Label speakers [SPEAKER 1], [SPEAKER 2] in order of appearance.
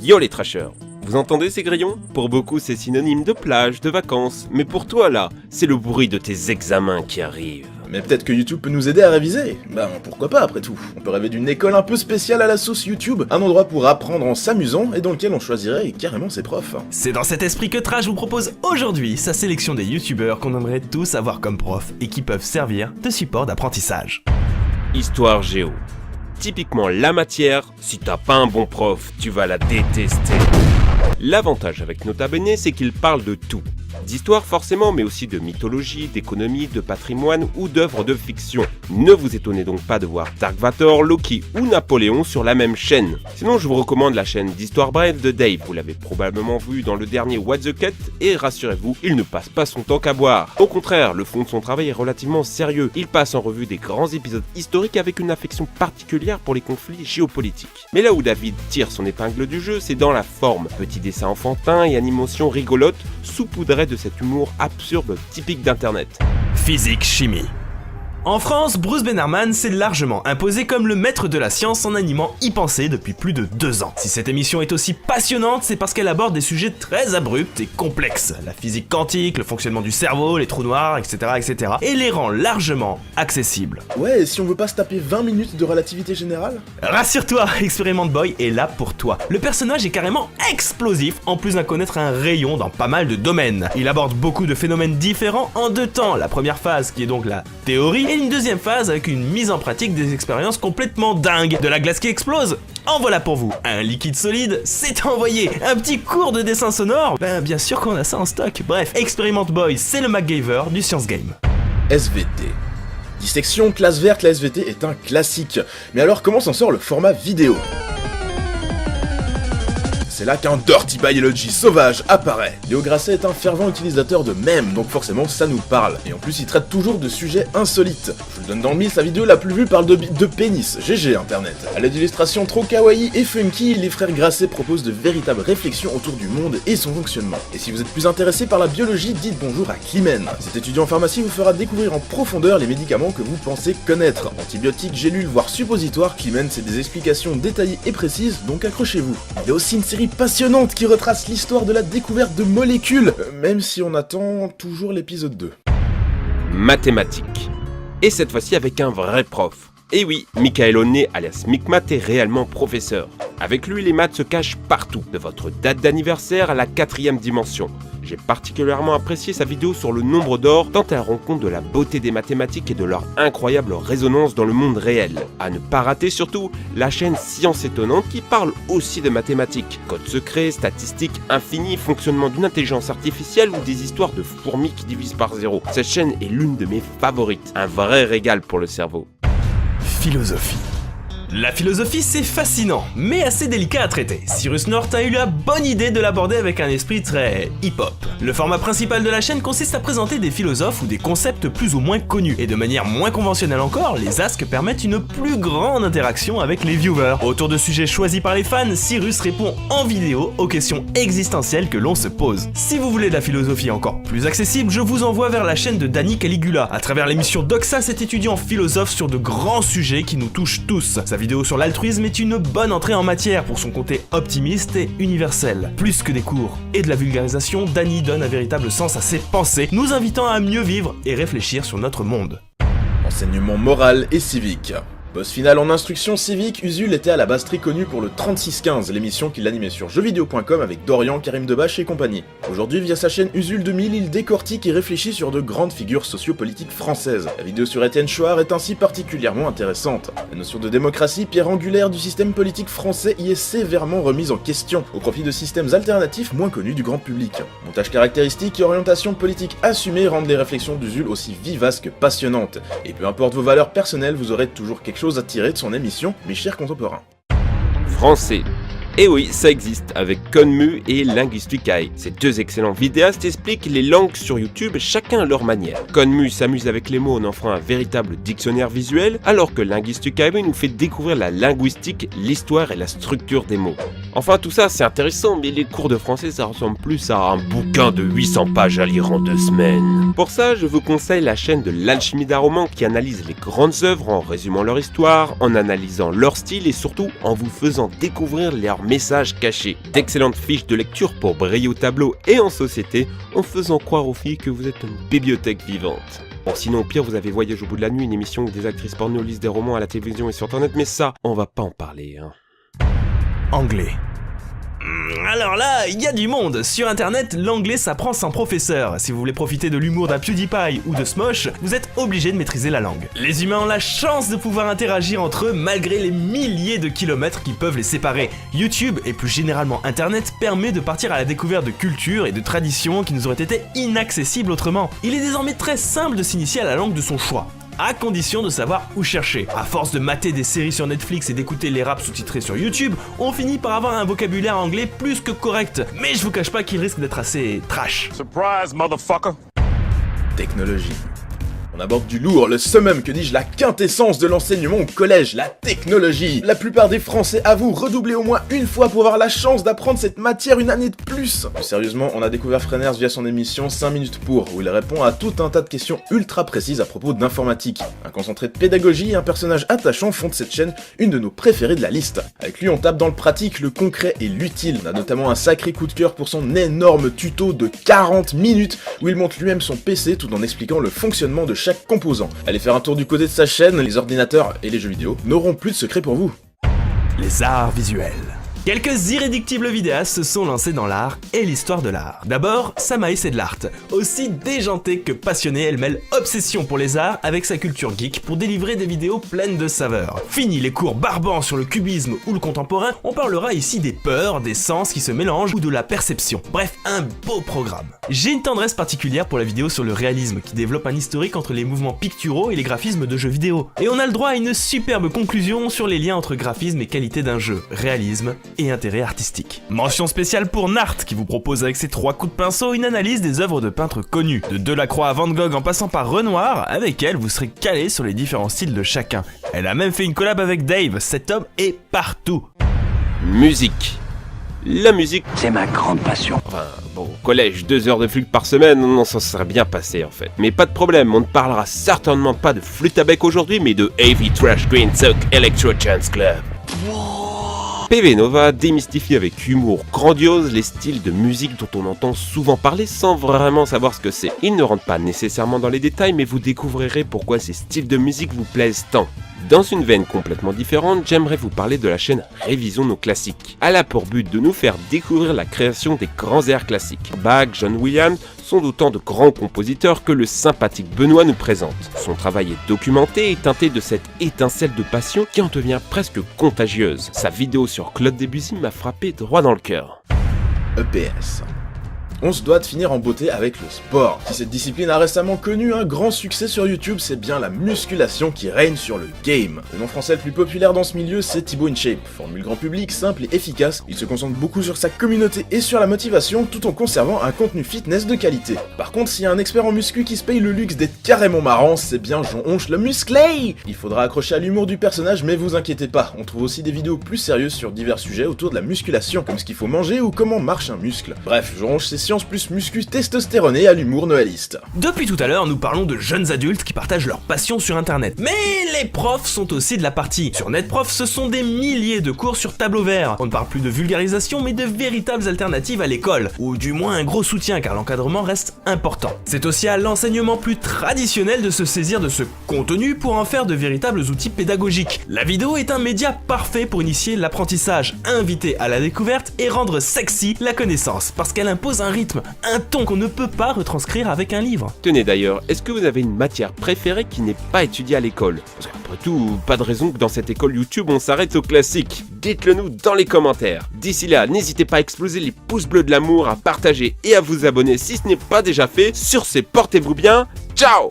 [SPEAKER 1] Yo les trashers. Vous entendez ces grillons? Pour beaucoup c'est synonyme de plage, de vacances, mais pour toi là, c'est le bruit de tes examens qui arrivent.
[SPEAKER 2] Mais peut-être que YouTube peut nous aider à réviser. Ben pourquoi pas après tout. On peut rêver d'une école un peu spéciale à la sauce YouTube, un endroit pour apprendre en s'amusant et dans lequel on choisirait carrément ses profs.
[SPEAKER 3] C'est dans cet esprit que Trash vous propose aujourd'hui sa sélection des youtubeurs qu'on aimerait tous avoir comme prof et qui peuvent servir de support d'apprentissage.
[SPEAKER 1] Histoire géo. Typiquement la matière, si t'as pas un bon prof, tu vas la détester. L'avantage avec Nota Bene, c'est qu'il parle de tout. D'histoire forcément, mais aussi de mythologie, d'économie, de patrimoine ou d'œuvres de fiction. Ne vous étonnez donc pas de voir Dark Vador, Loki ou Napoléon sur la même chaîne. Sinon, je vous recommande la chaîne d'Histoire brève de Dave, vous l'avez probablement vu dans le dernier What the Cut, et rassurez-vous, il ne passe pas son temps qu'à boire. Au contraire, le fond de son travail est relativement sérieux. Il passe en revue des grands épisodes historiques avec une affection particulière pour les conflits géopolitiques. Mais là où David tire son épingle du jeu, c'est dans la forme. Petit dessin enfantin et animation rigolote, saupoudrée de cet humour absurde typique d'internet.
[SPEAKER 3] Physique chimie. En France, Bruce Bannerman s'est largement imposé comme le maître de la science en animant Y-Penser depuis plus de 2 ans. Si cette émission est aussi passionnante, c'est parce qu'elle aborde des sujets très abrupts et complexes. La physique quantique, le fonctionnement du cerveau, les trous noirs, etc. et les rend largement accessibles.
[SPEAKER 2] Ouais, et si on veut pas se taper 20 minutes de relativité générale?
[SPEAKER 3] Rassure-toi, Experiment Boy est là pour toi. Le personnage est carrément explosif, en plus d'en connaître un rayon dans pas mal de domaines. Il aborde beaucoup de phénomènes différents en 2 temps. La première phase qui est donc la théorie, et une deuxième phase avec une mise en pratique des expériences complètement dingues. De la glace qui explose? En voilà pour vous. Un liquide solide? C'est envoyé. Un petit cours de dessin sonore? Ben bien sûr qu'on a ça en stock. Bref, Experiment Boy, c'est le MacGyver du Science Game.
[SPEAKER 2] SVT. Dissection classe verte, la SVT est un classique. Mais alors comment s'en sort le format vidéo? C'est là qu'un Dirty Biology sauvage apparaît. Léo Grasset est un fervent utilisateur de mèmes, donc forcément ça nous parle. Et en plus il traite toujours de sujets insolites. Je vous le donne dans le mille, sa vidéo la plus vue parle de pénis, GG internet. À l'aide d'illustrations trop kawaii et funky, les frères Grasset proposent de véritables réflexions autour du monde et son fonctionnement. Et si vous êtes plus intéressé par la biologie, dites bonjour à Climène. Cet étudiant en pharmacie vous fera découvrir en profondeur les médicaments que vous pensez connaître. Antibiotiques, gélules, voire suppositoires, Climène c'est des explications détaillées et précises, donc accrochez-vous. Il y a aussi une série passionnante qui retrace l'histoire de la découverte de molécules, même si on attend toujours l'épisode 2.
[SPEAKER 1] Mathématiques. Et cette fois-ci avec un vrai prof. Et oui, Michael Honnet alias Micmat est réellement professeur. Avec lui, les maths se cachent partout, de votre date d'anniversaire à la 4e dimension. J'ai particulièrement apprécié sa vidéo sur le nombre d'or, tant elle rend compte de la beauté des mathématiques et de leur incroyable résonance dans le monde réel. À ne pas rater surtout la chaîne Science Étonnante qui parle aussi de mathématiques. Code secret, statistiques infinies, fonctionnement d'une intelligence artificielle ou des histoires de fourmis qui divisent par 0. Cette chaîne est l'une de mes favorites, un vrai régal pour le cerveau.
[SPEAKER 3] Philosophie. La philosophie c'est fascinant, mais assez délicat à traiter. Cyrus North a eu la bonne idée de l'aborder avec un esprit très hip-hop. Le format principal de la chaîne consiste à présenter des philosophes ou des concepts plus ou moins connus, et de manière moins conventionnelle encore, les asks permettent une plus grande interaction avec les viewers. Autour de sujets choisis par les fans, Cyrus répond en vidéo aux questions existentielles que l'on se pose. Si vous voulez de la philosophie encore plus accessible, je vous envoie vers la chaîne de Danny Caligula. À travers l'émission Doxa, cet étudiant philosophe sur de grands sujets qui nous touchent tous. Sa vidéo sur l'altruisme est une bonne entrée en matière pour son côté optimiste et universel. Plus que des cours et de la vulgarisation, Danny donne un véritable sens à ses pensées, nous invitant à mieux vivre et réfléchir sur notre monde.
[SPEAKER 2] Enseignement moral et civique. Boss final en instruction civique, Usul était à la base très connu pour le 3615, l'émission qu'il animait sur jeuxvideo.com avec Dorian, Karim Debache et compagnie. Aujourd'hui, via sa chaîne Usul 2000, il décortique et réfléchit sur de grandes figures sociopolitiques françaises. La vidéo sur Étienne Chouard est ainsi particulièrement intéressante. La notion de démocratie, pierre angulaire du système politique français, y est sévèrement remise en question, au profit de systèmes alternatifs moins connus du grand public. Montage caractéristique et orientation politique assumée rendent les réflexions d'Usul aussi vivaces que passionnantes. Et peu importe vos valeurs personnelles, vous aurez toujours quelque chose à tirer de son émission, mes chers contemporains.
[SPEAKER 1] Français. Et oui, ça existe, avec Conmu et Linguisticae. Ces 2 excellents vidéastes expliquent les langues sur YouTube, chacun à leur manière. Conmu s'amuse avec les mots en offrant un véritable dictionnaire visuel, alors que Linguisticae nous fait découvrir la linguistique, l'histoire et la structure des mots. Enfin, tout ça c'est intéressant, mais les cours de français ça ressemble plus à un bouquin de 800 pages à lire en 2 semaines. Pour ça, je vous conseille la chaîne de l'Alchimie d'un roman qui analyse les grandes œuvres en résumant leur histoire, en analysant leur style et surtout en vous faisant découvrir leur messages cachés, d'excellentes fiches de lecture pour briller au tableau et en société, en faisant croire aux filles que vous êtes une bibliothèque vivante. Bon, sinon au pire vous avez Voyage au bout de la nuit, une émission où des actrices porno lisent des romans à la télévision et sur internet, mais ça, on va pas en parler, hein.
[SPEAKER 3] Anglais. Alors là, il y a du monde. Sur internet, l'anglais s'apprend sans professeur. Si vous voulez profiter de l'humour d'un PewDiePie ou de Smosh, vous êtes obligé de maîtriser la langue. Les humains ont la chance de pouvoir interagir entre eux malgré les milliers de kilomètres qui peuvent les séparer. YouTube et plus généralement internet permet de partir à la découverte de cultures et de traditions qui nous auraient été inaccessibles autrement. Il est désormais très simple de s'initier à la langue de son choix, à condition de savoir où chercher. À force de mater des séries sur Netflix et d'écouter les raps sous-titrés sur YouTube, on finit par avoir un vocabulaire anglais plus que correct. Mais je vous cache pas qu'il risque d'être assez trash.
[SPEAKER 4] Surprise, motherfucker!
[SPEAKER 2] Technologie. On aborde du lourd, le summum, que dis-je, la quintessence de l'enseignement au collège, la technologie. La plupart des Français avouent redoubler au moins une fois pour avoir la chance d'apprendre cette matière une année de plus. Plus sérieusement, on a découvert Freiners via son émission 5 minutes pour, où il répond à tout un tas de questions ultra précises à propos d'informatique. Un concentré de pédagogie et un personnage attachant font de cette chaîne une de nos préférées de la liste. Avec lui, on tape dans le pratique, le concret et l'utile. On a notamment un sacré coup de cœur pour son énorme tuto de 40 minutes, où il monte lui-même son PC tout en expliquant le fonctionnement de chaque composant. Allez faire un tour du côté de sa chaîne, les ordinateurs et les jeux vidéo n'auront plus de secret pour vous.
[SPEAKER 3] Les arts visuels. Quelques irréductibles vidéastes se sont lancés dans l'art et l'histoire de l'art. D'abord, Samae Sedlart. Aussi déjantée que passionnée, elle mêle obsession pour les arts avec sa culture geek pour délivrer des vidéos pleines de saveurs. Fini les cours barbants sur le cubisme ou le contemporain, on parlera ici des peurs, des sens qui se mélangent ou de la perception. Bref, un beau programme. J'ai une tendresse particulière pour la vidéo sur le réalisme qui développe un historique entre les mouvements picturaux et les graphismes de jeux vidéo. Et on a le droit à une superbe conclusion sur les liens entre graphisme et qualité d'un jeu, réalisme et intérêt artistique. Mention spéciale pour Nart qui vous propose avec ses 3 coups de pinceau une analyse des œuvres de peintres connus. De Delacroix à Van Gogh en passant par Renoir, avec elle vous serez calé sur les différents styles de chacun. Elle a même fait une collab avec Dave, cet homme est partout.
[SPEAKER 1] Musique. La musique,
[SPEAKER 5] C'est ma grande passion.
[SPEAKER 1] enfin bon, au collège, 2 heures de flûte par semaine, on s'en serait bien passé en fait. Mais pas de problème, on ne parlera certainement pas de flûte à bec aujourd'hui, mais de Heavy Trash Green Sock Electro Chance Club. PV Nova démystifie avec humour grandiose les styles de musique dont on entend souvent parler sans vraiment savoir ce que c'est. Il ne rentre pas nécessairement dans les détails, mais vous découvrirez pourquoi ces styles de musique vous plaisent tant. Dans une veine complètement différente, j'aimerais vous parler de la chaîne Révisons nos classiques. Elle a pour but de nous faire découvrir la création des grands airs classiques. Bach, John Williams sont d'autant de grands compositeurs que le sympathique Benoît nous présente. Son travail est documenté et teinté de cette étincelle de passion qui en devient presque contagieuse. Sa vidéo sur Claude Debussy m'a frappé droit dans le cœur.
[SPEAKER 2] EPS. On se doit de finir en beauté avec le sport. Si cette discipline a récemment connu un grand succès sur YouTube, c'est bien la musculation qui règne sur le game. Le nom français le plus populaire dans ce milieu, c'est Thibaut InShape. Formule grand public, simple et efficace, il se concentre beaucoup sur sa communauté et sur la motivation tout en conservant un contenu fitness de qualité. Par contre, s'il y a un expert en muscu qui se paye le luxe d'être carrément marrant, c'est bien Jean Honche le musclé. Il faudra accrocher à l'humour du personnage, mais vous inquiétez pas, on trouve aussi des vidéos plus sérieuses sur divers sujets autour de la musculation, comme ce qu'il faut manger ou comment marche un muscle. Bref, Jean Honche c'est science plus muscu testostéroné à l'humour noëliste.
[SPEAKER 3] Depuis tout à l'heure, nous parlons de jeunes adultes qui partagent leur passion sur internet. Mais les profs sont aussi de la partie. Sur NetProf, ce sont des milliers de cours sur tableau vert. On ne parle plus de vulgarisation, mais de véritables alternatives à l'école. Ou du moins un gros soutien, car l'encadrement reste important. C'est aussi à l'enseignement plus traditionnel de se saisir de ce contenu pour en faire de véritables outils pédagogiques. La vidéo est un média parfait pour initier l'apprentissage, inviter à la découverte et rendre sexy la connaissance, parce qu'elle impose un rythme, un ton qu'on ne peut pas retranscrire avec un livre.
[SPEAKER 1] Tenez d'ailleurs, est-ce que vous avez une matière préférée qui n'est pas étudiée à l'école? Parce qu'après tout, pas de raison que dans cette école YouTube on s'arrête au classique. Dites-le nous dans les commentaires. D'ici là, n'hésitez pas à exploser les pouces bleus de l'amour, à partager et à vous abonner si ce n'est pas déjà fait. Sur ce, portez-vous bien, ciao!